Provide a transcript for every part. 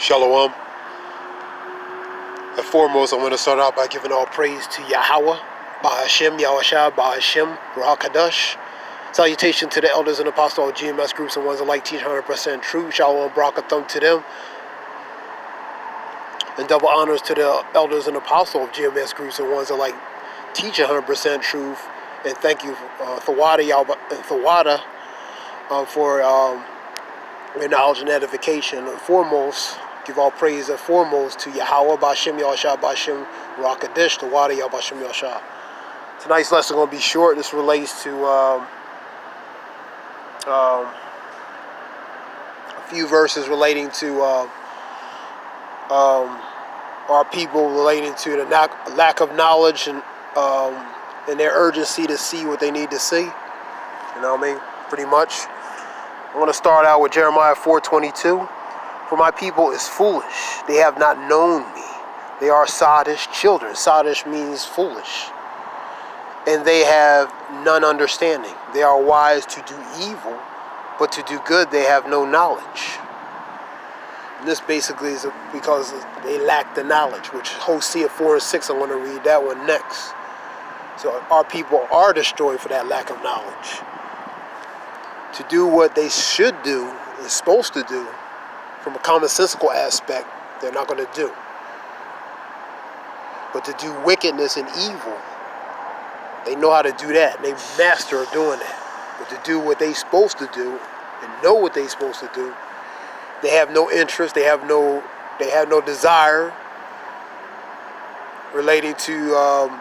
Shalom. At foremost, I want to start out by giving all praise to Yahweh, Bahashem, Yahushua, Bahashem, Ruach Kadosh. Salutation to the elders and apostles of GMS groups and ones alike teach 100% truth. Shalom, Barakathum to them. And double honors to the elders and apostles of GMS groups and ones alike teach 100% truth. And thank you, Thawada, for your knowledge and edification. And foremost, give all praise and foremost to Yahweh, Bashem, Yahushua, Bashem, Ruach Kadosh, Thawada, Yah, Bashem, Yahushua. Tonight's lesson going to be short. This relates to a few verses relating to our people, relating to the lack of knowledge and their urgency to see what they need to see. You know what I mean? Pretty much. I want to start out with Jeremiah 4:22. For my people is foolish. They have not known me. They are sottish children. Sottish means foolish. And they have none understanding. They are wise to do evil, but to do good they have no knowledge. And this basically is because they lack the knowledge, which Hosea 4:6, I'm going to read that one next. So our people are destroyed for that lack of knowledge. To do what they should do, is supposed to do, from a commonsensical aspect, they're not going to do. But to do wickedness and evil, they know how to do that. They master doing that. But to do what they're supposed to do and know what they're supposed to do, they have no interest. They have no desire relating to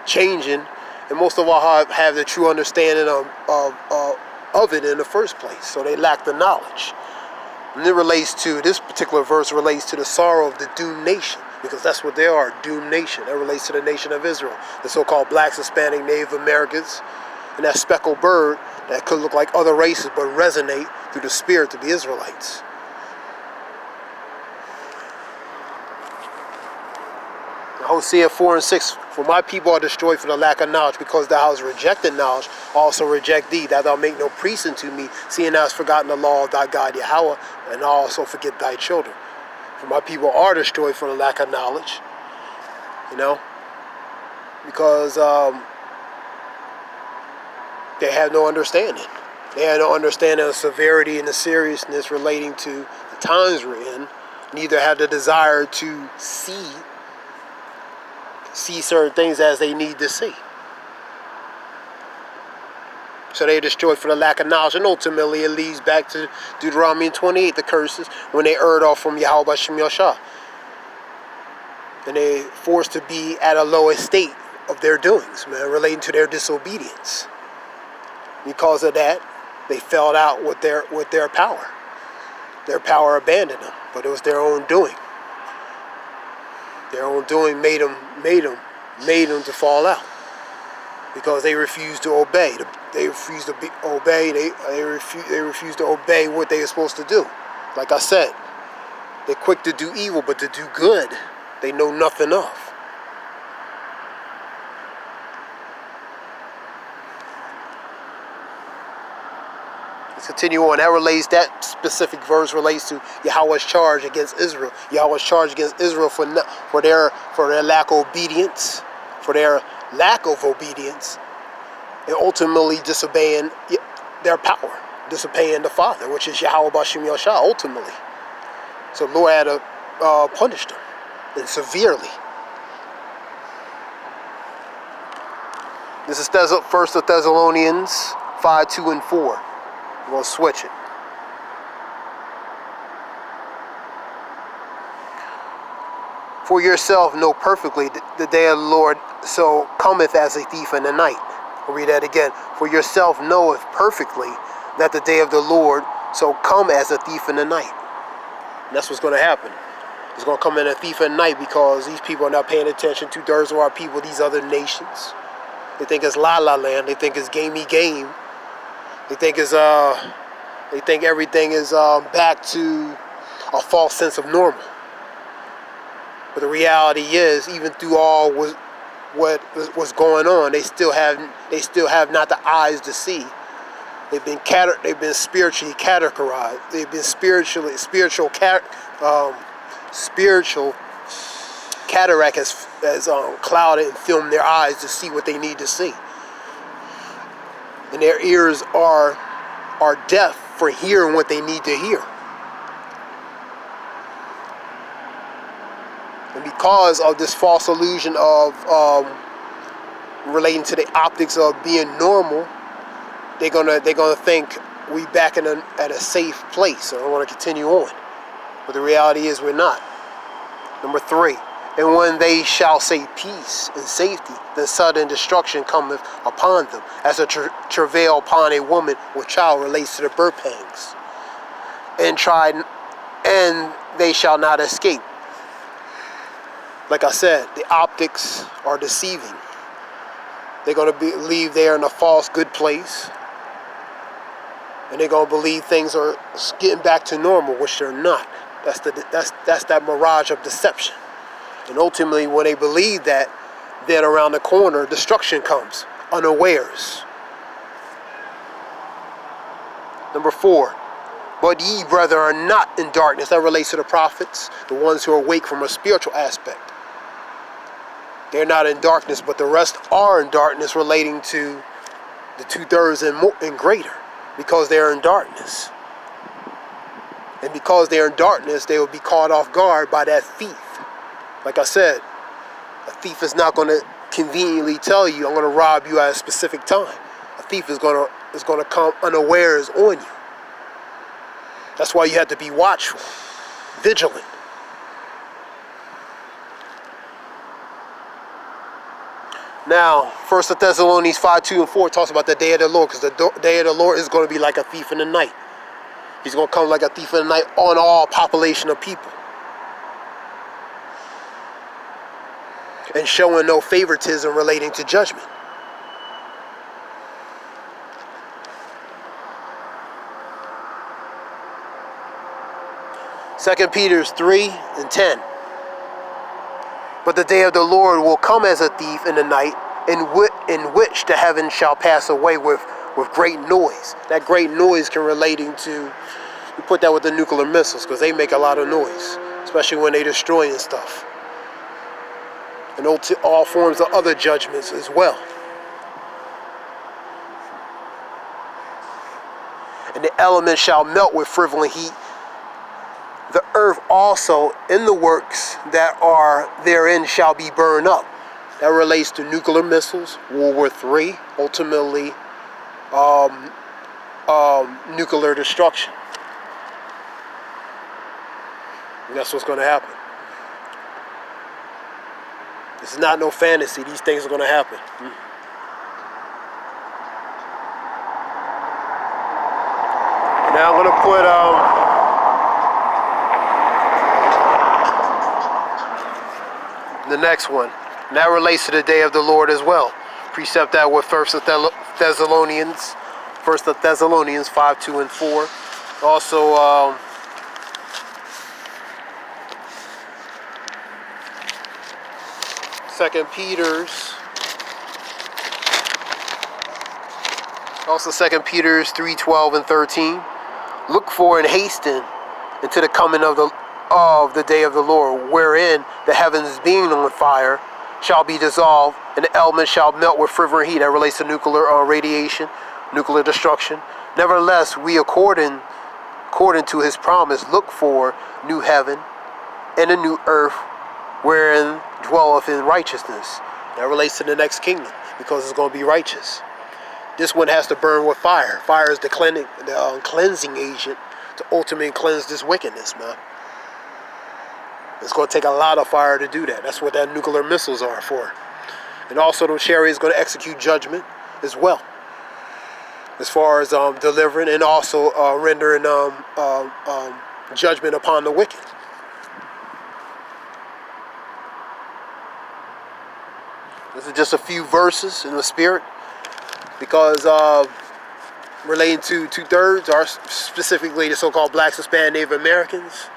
changing, and most of all have the true understanding of it in the first place. So they lack the knowledge. And it relates to, this particular verse relates to the sorrow of the doomed nation, because that's what they are, doomed nation. That relates to the nation of Israel, the so-called blacks, Hispanic, Native Americans, and that speckled bird that could look like other races but resonate through the spirit to be Israelites. Hosea 4:6, for my people are destroyed for the lack of knowledge, because thou hast rejected knowledge, also reject thee, that thou make no priest unto me, seeing thou hast forgotten the law of thy God Yahweh, and also forget thy children. For my people are destroyed for the lack of knowledge, because they have no understanding. They have no understanding of the severity and the seriousness relating to the times we're in, neither have the desire to see certain things as they need to see. So they're destroyed for the lack of knowledge, and ultimately it leads back to Deuteronomy 28, the curses, when they erred off from Yahweh Bashem Yahushua. And they're forced to be at a low estate of their doings, relating to their disobedience. Because of that, they fell out with their power. Their power abandoned them, but it was their own doing. Their own doing made them to fall out, because they refused to obey. They refused to obey. They refused to obey what they were supposed to do. Like I said, they're quick to do evil, but to do good, they know nothing of. Let's continue on. That specific verse relates to Yahweh's charge against Israel. Yahweh's charge against Israel for their lack of obedience, and ultimately disobeying their power, disobeying the Father, which is Yahweh Bashem Yahushua, ultimately. So the Lord had to punish them, and severely. This is 1 Thessalonians 5:2 and 4. I'm going to switch it. For yourself know perfectly the day of the Lord so cometh as a thief in the night. I'll read that again. For yourself knoweth perfectly that the day of the Lord so come as a thief in the night. And that's what's going to happen. It's going to come in a thief in the night, because these people are not paying attention. 2/3 of our people, these other nations, they think it's la-la land. They think it's gamey game. They think everything is back to a false sense of normal. But the reality is, even through all what was going on, they still have not the eyes to see. They've been spiritually categorized. They've been spiritual spiritual cataract has clouded and filmed their eyes to see what they need to see, and their ears are deaf for hearing what they need to hear. And because of this false illusion of relating to the optics of being normal, they're gonna think we back at a safe place. So I want to continue on, but the reality is we're not. Number 3. And when they shall say peace and safety, then sudden destruction cometh upon them, as a travail upon a woman with child relates to the birth pangs. And they shall not escape. Like I said, the optics are deceiving. They're going to believe they're in a false good place, and they're going to believe things are getting back to normal, which they're not. That's that mirage of deception. And ultimately, when they believe that, then around the corner, destruction comes, unawares. Number 4, but ye, brethren, are not in darkness. That relates to the prophets, the ones who are awake from a spiritual aspect. They're not in darkness, but the rest are in darkness, relating to the 2/3 and greater, because they're in darkness. And because they're in darkness, they will be caught off guard by that thief. Like I said, a thief is not going to conveniently tell you, I'm going to rob you at a specific time. A thief is going to come unawares on you. That's why you have to be watchful, vigilant. Now, 1 Thessalonians 5:2-4 talks about the day of the Lord, because the day of the Lord is going to be like a thief in the night. He's going to come like a thief in the night on all population of people, and showing no favoritism relating to judgment. Second Peter 3:10. But the day of the Lord will come as a thief in the night, in which the heavens shall pass away with great noise. That great noise can relating to, we put that with the nuclear missiles, because they make a lot of noise, especially when they destroying stuff. And all forms of other judgments as well. And the elements shall melt with fervent heat. The earth also in the works that are therein shall be burned up. That relates to nuclear missiles, World War III, ultimately nuclear destruction. And that's what's going to happen. This is not no fantasy. These things are going to happen. Now I'm going to put the next one. And that relates to the day of the Lord as well. Precept that with 1 Thessalonians 5:2-4. Also, 2 Peter's 3:12-13. Look for and hasten into the coming of the day of the Lord, wherein the heavens being on fire shall be dissolved, and the elements shall melt with fervent heat. That relates to nuclear radiation, nuclear destruction. Nevertheless, we according to his promise look for new heaven and a new earth, wherein dwelleth in righteousness. That relates to the next kingdom, because it's going to be righteous. This one has to burn with fire. Fire is the cleansing agent to ultimately cleanse this wickedness, man. It's going to take a lot of fire to do that. That's what that nuclear missiles are for. And also, the chariot is going to execute judgment as well, as far as delivering and also rendering judgment upon the wicked. This is just a few verses in the spirit, because relating to 2/3 are specifically the so-called blacks, Hispanic, Native Americans.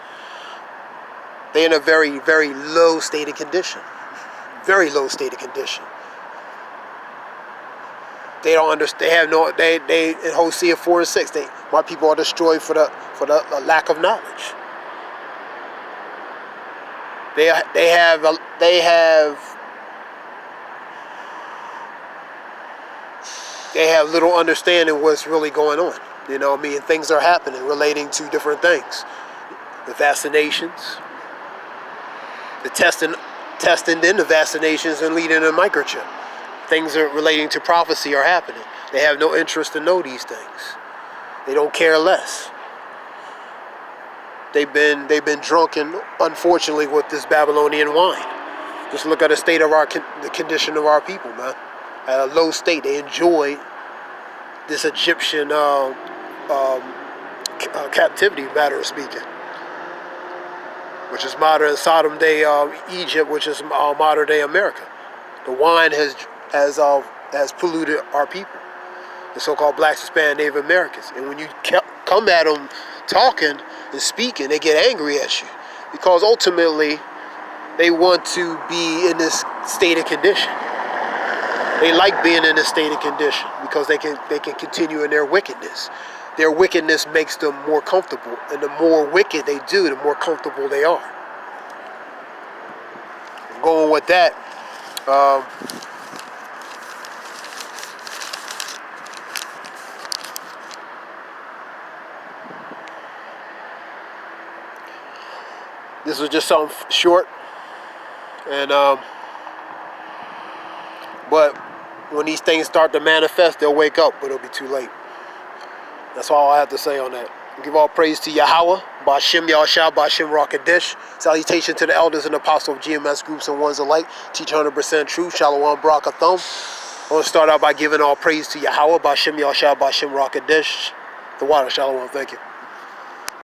They're in a very, very low state of condition. Very low state of condition. They don't understand. They have no. They in Hosea 4:6. My people are destroyed for the lack of knowledge. They have little understanding what's really going on. You know what I mean? Things are happening relating to different things. The vaccinations, the testing in the vaccinations and leading a microchip. Things are relating to prophecy are happening. They have no interest to know these things. They don't care less. They've been drunken, unfortunately, with this Babylonian wine. Just look at the state of the condition of our people, man. At a low state, they enjoy this Egyptian captivity, matter of speaking, which is modern Sodom day Egypt, which is modern day America. The wine has polluted our people, the so-called blacks, Hispanic, Native Americans. And when you come at them talking and speaking, they get angry at you because ultimately they want to be in this state of condition. They like being in this state of condition because they can continue in their wickedness. Their wickedness makes them more comfortable, and the more wicked they do, the more comfortable they are. Going with that, this was just something short, and but when these things start to manifest, they'll wake up, but it'll be too late. That's all I have to say on that. Give all praise to Yahweh, Ba'ashem Yahushua, Ba'ashem Rakadish. Salutation to the elders and apostles of GMS groups and ones alike. Teach 100% truth. Shalom Barakathum. I want to start out by giving all praise to Yahweh, Ba'ashem Yahushua, Ba'ashem Rakadish. The water, Shalom. Thank you.